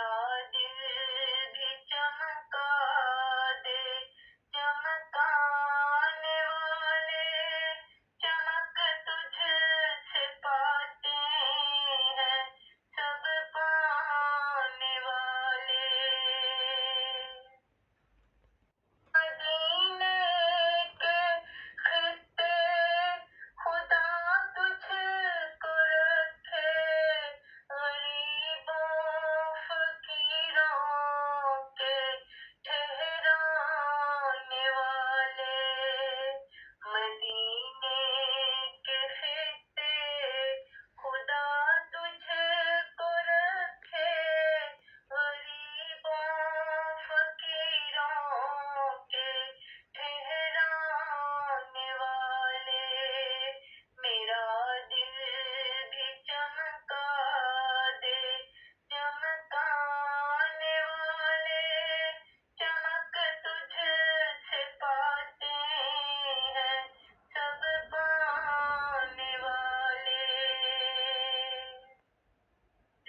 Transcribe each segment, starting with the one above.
میرا دل بھی چمکا دے چمکانے والے، چمک تجھ سے پاتے ہیں سب پانے والے۔ مدینے کے خطے خدا تجھ کو رکھے، غریبوں فقیروں کے ٹھہرانے والے۔ مدینے کے خطے خدا تجھ کو رکھے، غریبوں فقیروں کے ٹھہرانے والے۔ میرا دل بھی چمکا دے چمکانے والے، چمک تجھ سے پاتے ہیں سب پانے والے۔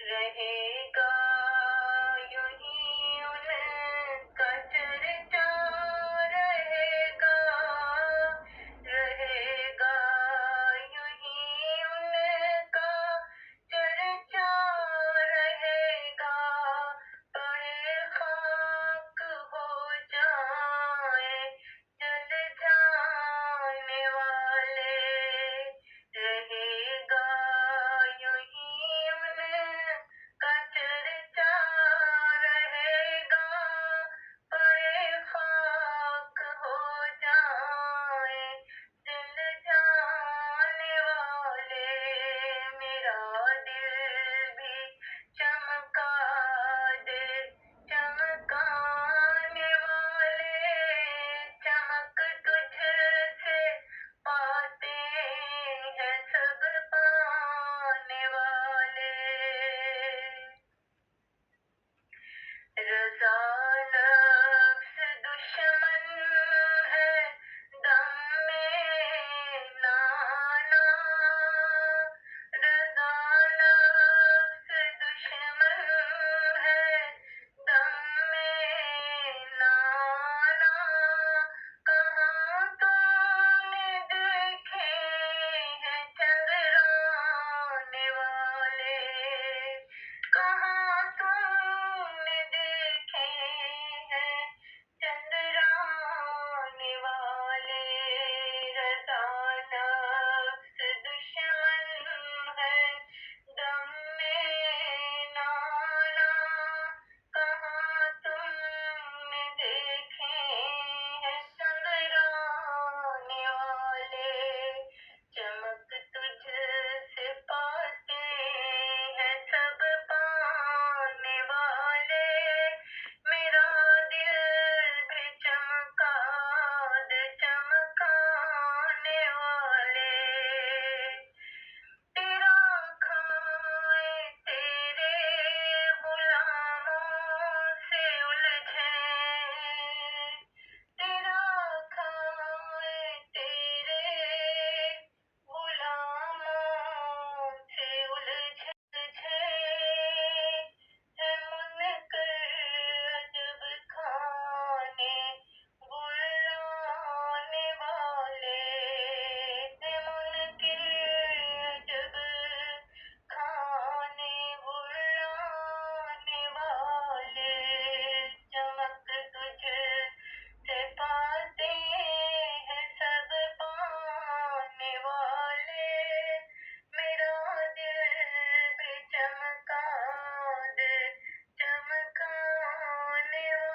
رہے گا یوں ہی ان کا چرچا، رہے گا یوں ہی ان کا چرچا، رہے گا پڑے خاک ہو جائیں جل جانے والے۔ رہے گا یوں ہی ان کا چرچا، رہے گا پڑے خاک ہو جائیں جل جانے والے۔ میرا دل بھی چمکا دے چمکانے والے، چمک تجھ سے پاتے ہیں سب پانے والے۔ رضا نفس دشمن ہے دم میں نانا، رضا نفس دشمن ہے دم میں نانا۔ کہاں تم نے دیکھے ہیں چندرانے والے، کہاں تم نے دیکھے ہیں چندرانے والے۔ رضا نفس دشمن ہے دم میں نانا، کہاں تم نے دیکھے ہیں چندرانے والے، چمک تجھ سے پاتے ہیں سب پانے والے۔ میرا دل بھی چمکا دے چمکانے والے۔ تیرا کھائے تیرے غلاموں سے الجھیں، تیرا کھائے تیرے غلاموں سے الجھے، ہے منکر عجب کھانے بلانے والے، ہے منکر عجب کھانے بلانے والے۔ چمک تجھ سے پاتے ہیں سب پانے والے۔ میرا دل بھی چمکا دے چمکانے والے۔